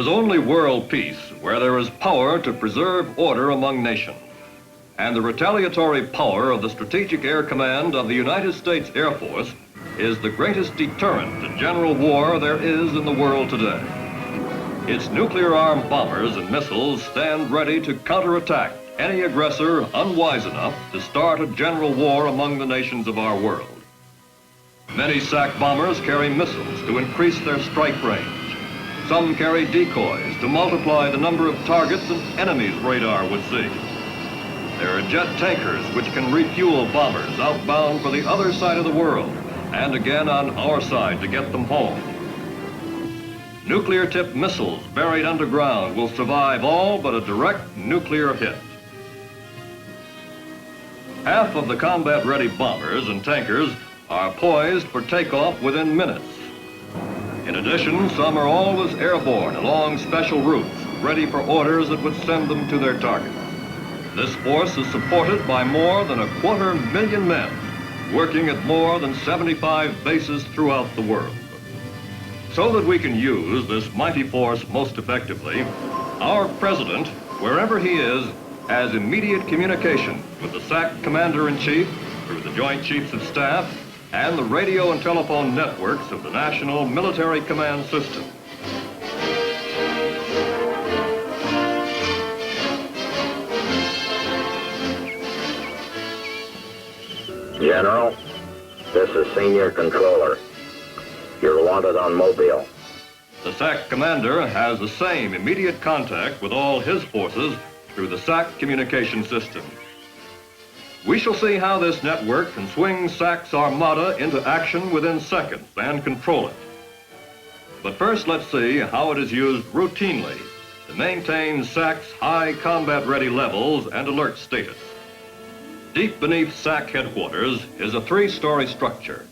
is only world peace where there is power to preserve order among nations. And the retaliatory power of the Strategic Air Command of the United States Air Force is the greatest deterrent to general war there is in the world today. Its nuclear-armed bombers and missiles stand ready to counterattack any aggressor unwise enough to start a general war among the nations of our world. Many SAC bombers carry missiles to increase their strike range. Some carry decoys to multiply the number of targets an enemy's radar would see. There are jet tankers which can refuel bombers outbound for the other side of the world and again on our side to get them home. Nuclear-tipped missiles buried underground will survive all but a direct nuclear hit. Half of the combat-ready bombers and tankers are poised for takeoff within minutes. In addition, some are always airborne along special routes, ready for orders that would send them to their targets. This force is supported by more than 250,000 men, working at more than 75 bases throughout the world. So that we can use this mighty force most effectively, our President, wherever he is, has immediate communication with the SAC Commander-in-Chief through the Joint Chiefs of Staff and the radio and telephone networks of the National Military Command System. General, this is Senior Controller. You're wanted on Mobile. The SAC Commander has the same immediate contact with all his forces through the SAC communication system. We shall see how this network can swing SAC's armada into action within seconds and control it. But first, let's see how it is used routinely to maintain SAC's high combat-ready levels and alert status. Deep beneath SAC headquarters is a 3-story structure.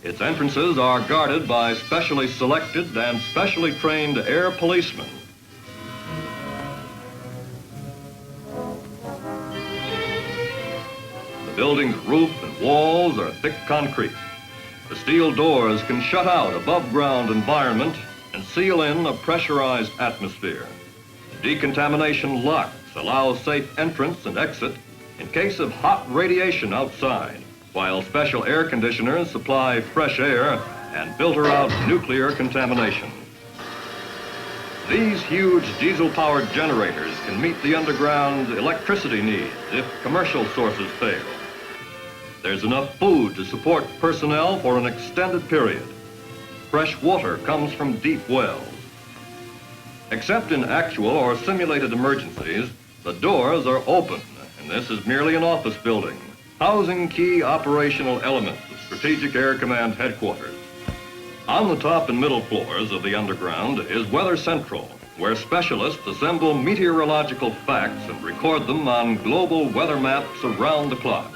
Its entrances are guarded by specially selected and specially trained air policemen. The building's roof and walls are thick concrete. The steel doors can shut out above-ground environment and seal in a pressurized atmosphere. Decontamination locks allow safe entrance and exit in case of hot radiation outside, while special air conditioners supply fresh air and filter out nuclear contamination. These huge diesel-powered generators can meet the underground electricity needs if commercial sources fail. There's enough food to support personnel for an extended period. Fresh water comes from deep wells. Except in actual or simulated emergencies, the doors are open, and this is merely an office building, housing key operational elements of Strategic Air Command headquarters. On the top and middle floors of the underground is Weather Central, where specialists assemble meteorological facts and record them on global weather maps around the clock.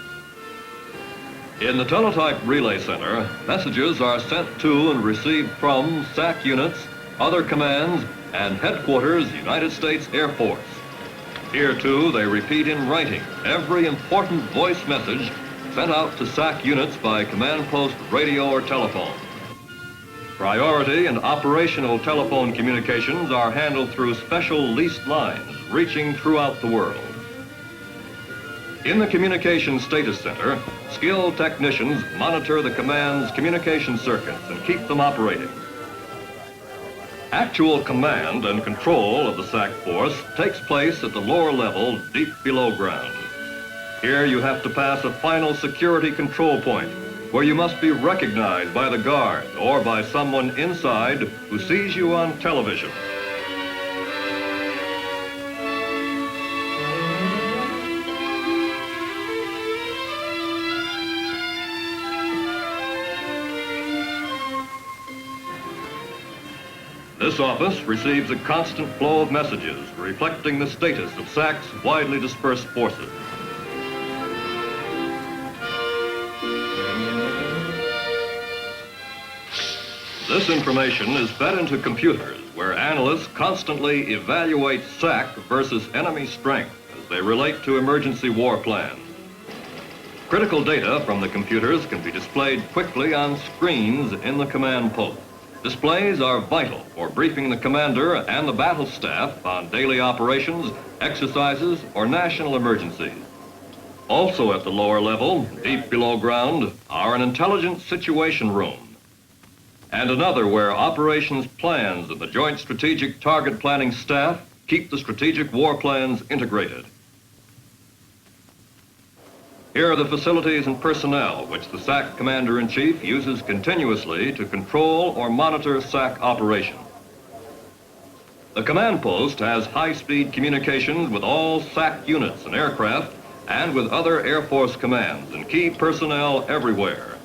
In the teletype relay center, messages are sent to and received from SAC units, other commands, and headquarters United States Air Force. Here, too, they repeat in writing every important voice message sent out to SAC units by command post radio or telephone. Priority and operational telephone communications are handled through special leased lines reaching throughout the world. In the Communication Status Center, skilled technicians monitor the command's communication circuits and keep them operating. Actual command and control of the SAC force takes place at the lower level, deep below ground. Here you have to pass a final security control point where you must be recognized by the guard or by someone inside who sees you on television. This office receives a constant flow of messages reflecting the status of SAC's widely dispersed forces. This information is fed into computers where analysts constantly evaluate SAC versus enemy strength as they relate to emergency war plans. Critical data from the computers can be displayed quickly on screens in the command post. Displays are vital for briefing the commander and the battle staff on daily operations, exercises, or national emergencies. Also at the lower level, deep below ground, are an intelligence situation room and another where operations plans and the Joint Strategic Target Planning staff keep the strategic war plans integrated. Here are the facilities and personnel which the SAC Commander-in-Chief uses continuously to control or monitor SAC operations. The command post has high-speed communications with all SAC units and aircraft and with other Air Force commands and key personnel everywhere.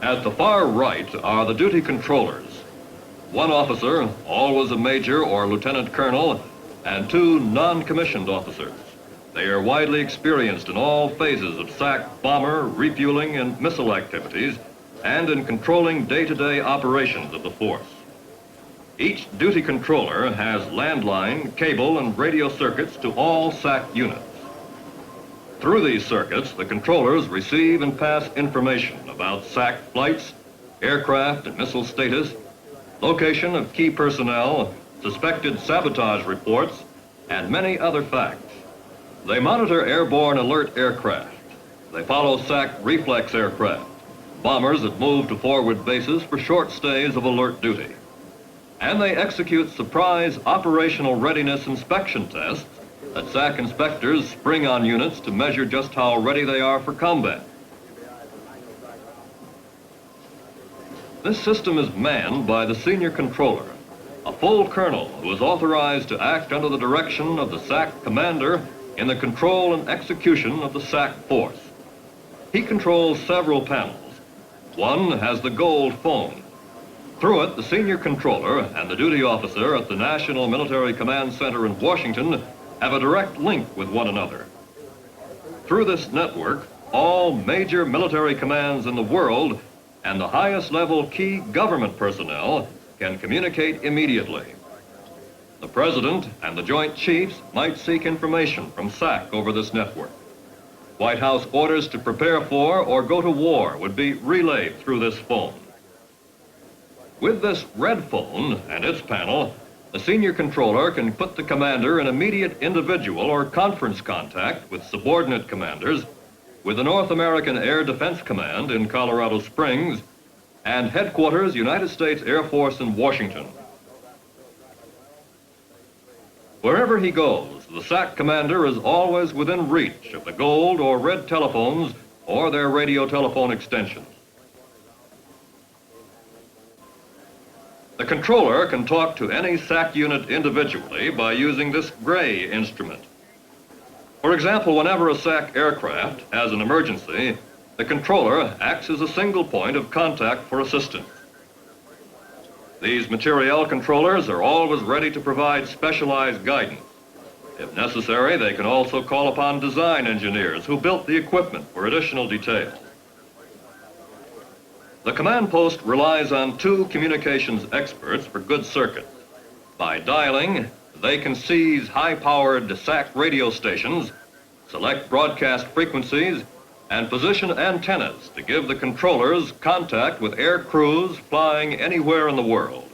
At the far right are the duty controllers. One officer, always a major or lieutenant colonel, and two non-commissioned officers. They are widely experienced in all phases of SAC bomber, refueling, and missile activities, and in controlling day-to-day operations of the force. Each duty controller has landline, cable, and radio circuits to all SAC units. Through these circuits, the controllers receive and pass information about SAC flights, aircraft and missile status, location of key personnel, suspected sabotage reports, and many other facts. They monitor airborne alert aircraft. They follow SAC reflex aircraft, bombers that move to forward bases for short stays of alert duty. And they execute surprise operational readiness inspection tests that SAC inspectors spring on units to measure just how ready they are for combat. This system is manned by the senior controller, a full colonel who is authorized to act under the direction of the SAC commander in the control and execution of the SAC force. He controls several panels. One has the gold phone. Through it, the senior controller and the duty officer at the National Military Command Center in Washington have a direct link with one another. Through this network, all major military commands in the world and the highest level key government personnel can communicate immediately. The President and the Joint Chiefs might seek information from SAC over this network. White House orders to prepare for or go to war would be relayed through this phone. With this red phone and its panel, the senior controller can put the commander in immediate individual or conference contact with subordinate commanders, with the North American Air Defense Command in Colorado Springs and Headquarters United States Air Force in Washington. Wherever he goes, the SAC commander is always within reach of the gold or red telephones or their radio telephone extensions. The controller can talk to any SAC unit individually by using this gray instrument. For example, whenever a SAC aircraft has an emergency, the controller acts as a single point of contact for assistance. These materiel controllers are always ready to provide specialized guidance. If necessary, they can also call upon design engineers who built the equipment for additional details. The command post relies on two communications experts for good circuits. By dialing, they can seize high-powered SAC radio stations, select broadcast frequencies, and position antennas to give the controllers contact with air crews flying anywhere in the world.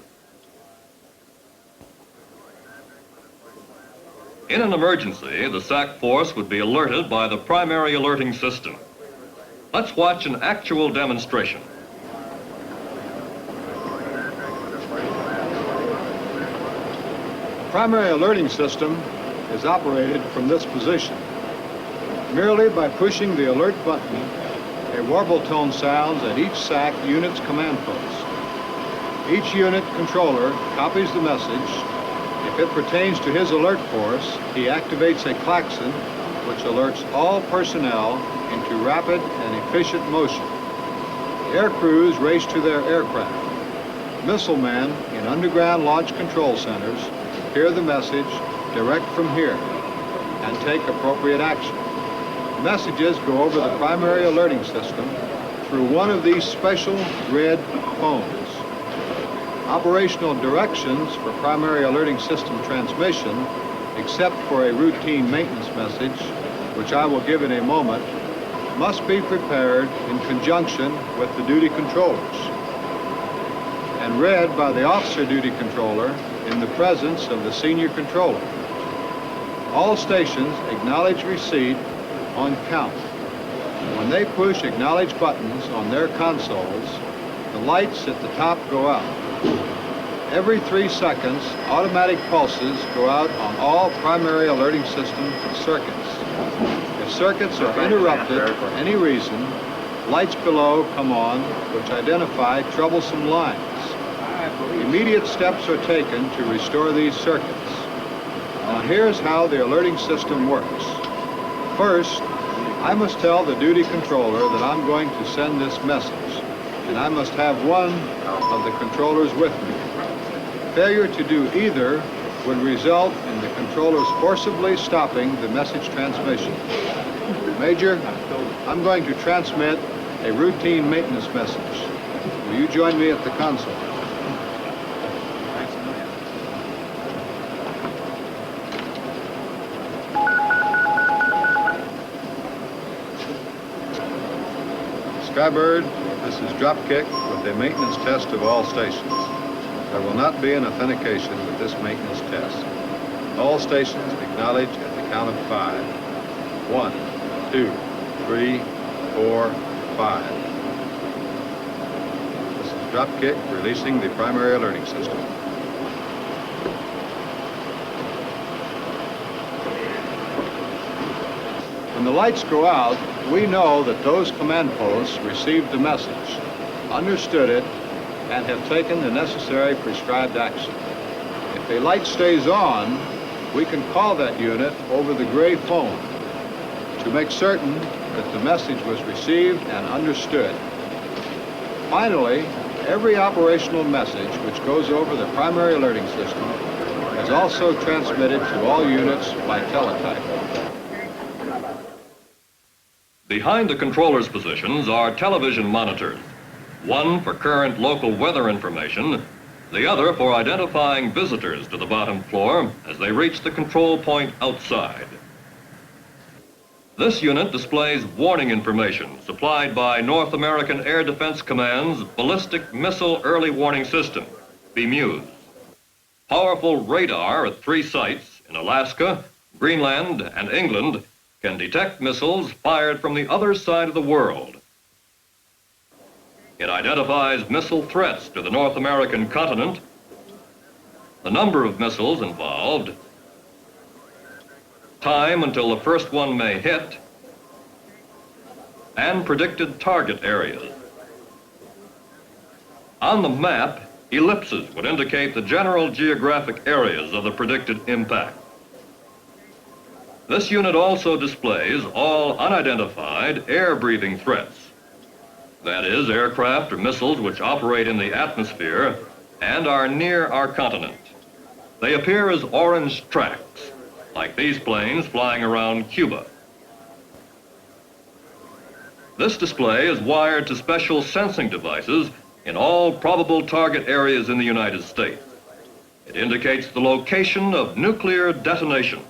In an emergency, the SAC force would be alerted by the primary alerting system. Let's watch an actual demonstration. The primary alerting system is operated from this position. Merely by pushing the alert button, a warble tone sounds at each SAC unit's command post. Each unit controller copies the message. If it pertains to his alert force, he activates a klaxon which alerts all personnel into rapid and efficient motion. The air crews race to their aircraft. Missile men in underground launch control centers hear the message direct from here and take appropriate action. Messages go over the primary alerting system through one of these special red phones. Operational directions for primary alerting system transmission, except for a routine maintenance message, which I will give in a moment, must be prepared in conjunction with the duty controllers. and read by the officer duty controller in the presence of the senior controller. All stations acknowledge receipt on count. When they push acknowledge buttons on their consoles, the lights at the top go out. Every 3 seconds, automatic pulses go out on all primary alerting system circuits. If circuits are interrupted for any reason, lights below come on, which identify troublesome lines. Immediate steps are taken to restore these circuits. Now here's how the alerting system works. First, I must tell the duty controller that I'm going to send this message, and I must have one of the controllers with me. Failure to do either would result in the controllers forcibly stopping the message transmission. Major, I'm going to transmit a routine maintenance message. Will you join me at the console? Skybird, this is Dropkick with a maintenance test of all stations. There will not be an authentication with this maintenance test. All stations acknowledge at the count of 5. 1, 2, 3, 4, 5. This is Dropkick releasing the primary alerting system. When the lights go out, we know that those command posts received the message, understood it, and have taken the necessary prescribed action. If a light stays on, we can call that unit over the gray phone to make certain that the message was received and understood. Finally, every operational message which goes over the primary alerting system is also transmitted to all units by teletype. Behind the controller's positions are television monitors, one for current local weather information, the other for identifying visitors to the bottom floor as they reach the control point outside. This unit displays warning information supplied by North American Air Defense Command's Ballistic Missile Early Warning System, BMEWS. Powerful radar at 3 sites in Alaska, Greenland, and England can detect missiles fired from the other side of the world. It identifies missile threats to the North American continent, the number of missiles involved, time until the first one may hit, and predicted target areas. On the map, ellipses would indicate the general geographic areas of the predicted impact. This unit also displays all unidentified air-breathing threats. That is, aircraft or missiles which operate in the atmosphere and are near our continent. They appear as orange tracks, like these planes flying around Cuba. This display is wired to special sensing devices in all probable target areas in the United States. It indicates the location of nuclear detonations.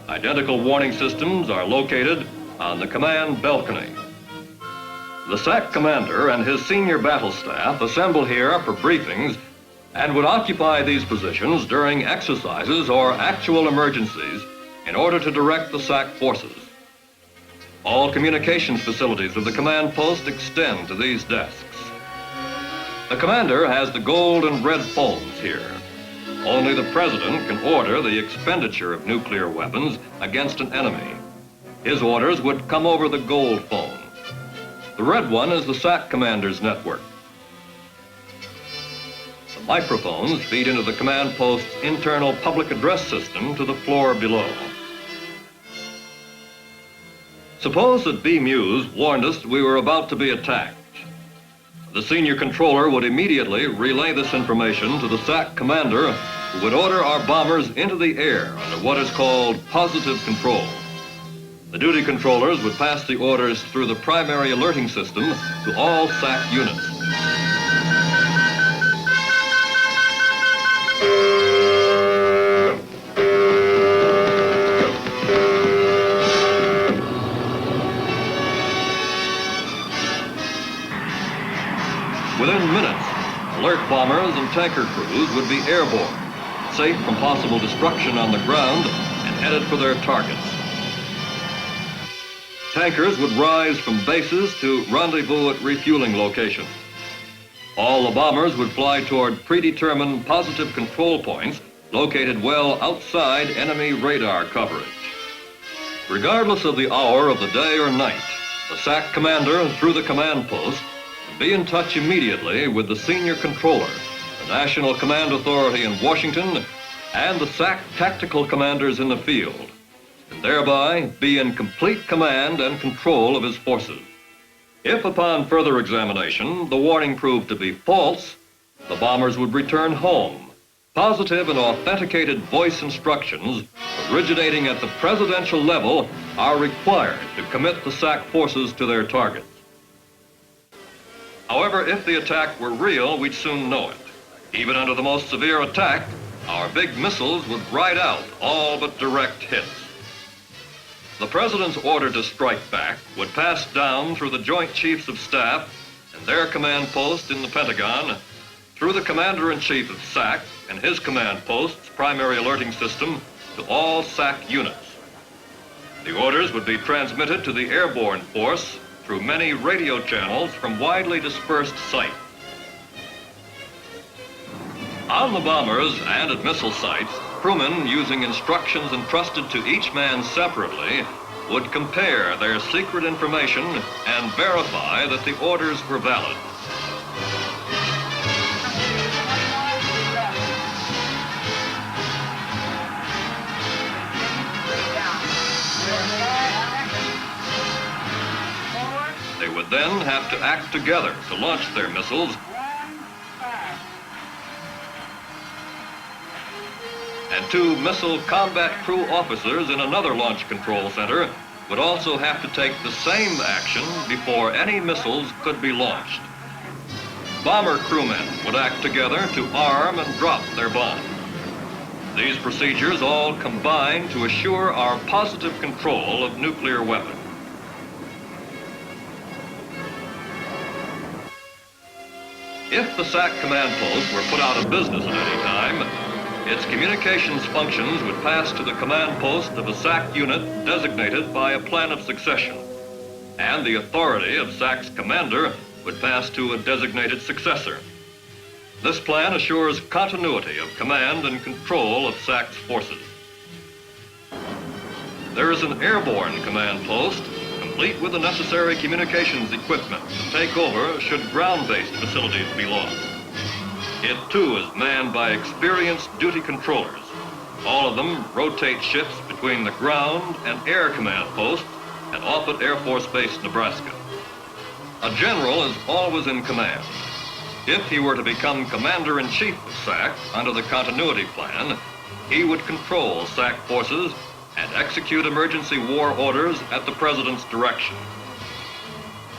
Identical warning systems are located on the command balcony. The SAC commander and his senior battle staff assemble here for briefings and would occupy these positions during exercises or actual emergencies in order to direct the SAC forces. All communications facilities of the command post extend to these desks. The commander has the gold and red phones here. Only the president can order the expenditure of nuclear weapons against an enemy. His orders would come over the gold phone. The red one is the SAC commander's network. The microphones feed into the command post's internal public address system to the floor below. Suppose that BMEWS warned us that we were about to be attacked. The senior controller would immediately relay this information to the SAC commander, who would order our bombers into the air under what is called positive control. The duty controllers would pass the orders through the primary alerting system to all SAC units. Within minutes, alert bombers and tanker crews would be airborne, safe from possible destruction on the ground, and headed for their targets. Tankers would rise from bases to rendezvous at refueling locations. All the bombers would fly toward predetermined positive control points located well outside enemy radar coverage. Regardless of the hour of the day or night, the SAC commander through the command post would be in touch immediately with the senior controller, the National Command Authority in Washington, and the SAC tactical commanders in the field, and thereby be in complete command and control of his forces. If upon further examination the warning proved to be false, the bombers would return home. Positive and authenticated voice instructions originating at the presidential level are required to commit the SAC forces to their targets. However, if the attack were real, we'd soon know it. Even under the most severe attack, our big missiles would ride out all but direct hits. The President's order to strike back would pass down through the Joint Chiefs of Staff and their command post in the Pentagon, through the Commander-in-Chief of SAC and his command post's primary alerting system to all SAC units. The orders would be transmitted to the airborne force through many radio channels from widely dispersed sites. On the bombers and at missile sites, crewmen, using instructions entrusted to each man separately, would compare their secret information and verify that the orders were valid. They would then have to act together to launch their missiles, and two missile combat crew officers in another launch control center would also have to take the same action before any missiles could be launched. Bomber crewmen would act together to arm and drop their bombs. These procedures all combine to assure our positive control of nuclear weapons. If the SAC command post were put out of business at any time, its communications functions would pass to the command post of a SAC unit designated by a plan of succession, and the authority of SAC's commander would pass to a designated successor. This plan assures continuity of command and control of SAC's forces. There is an airborne command post, complete with the necessary communications equipment to take over should ground-based facilities be lost. It too is manned by experienced duty controllers. All of them rotate shifts between the ground and air command posts at Offutt Air Force Base, Nebraska. A general is always in command. If he were to become Commander-in-Chief of SAC under the continuity plan, he would control SAC forces and execute emergency war orders at the President's direction.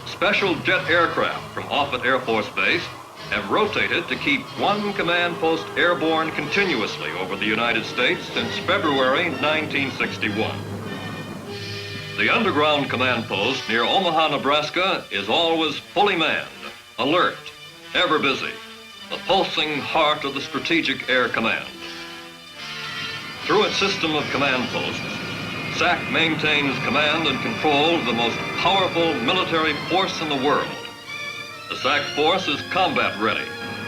Special jet aircraft from Offutt Air Force Base have rotated to keep one command post airborne continuously over the United States since February 1961. The underground command post near Omaha, Nebraska is always fully manned, alert, ever busy, the pulsing heart of the Strategic Air Command. Through its system of command posts, SAC maintains command and control of the most powerful military force in the world. The SAC force is combat ready,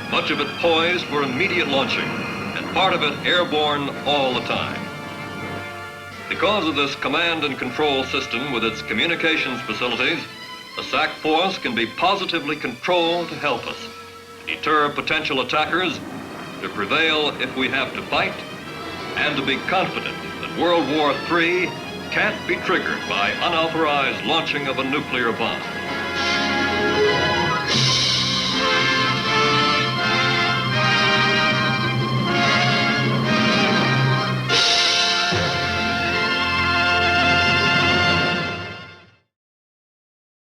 much of it poised for immediate launching, and part of it airborne all the time. Because of this command and control system with its communications facilities, the SAC force can be positively controlled to help us, to deter potential attackers, to prevail if we have to fight, and to be confident that World War III can't be triggered by unauthorized launching of a nuclear bomb.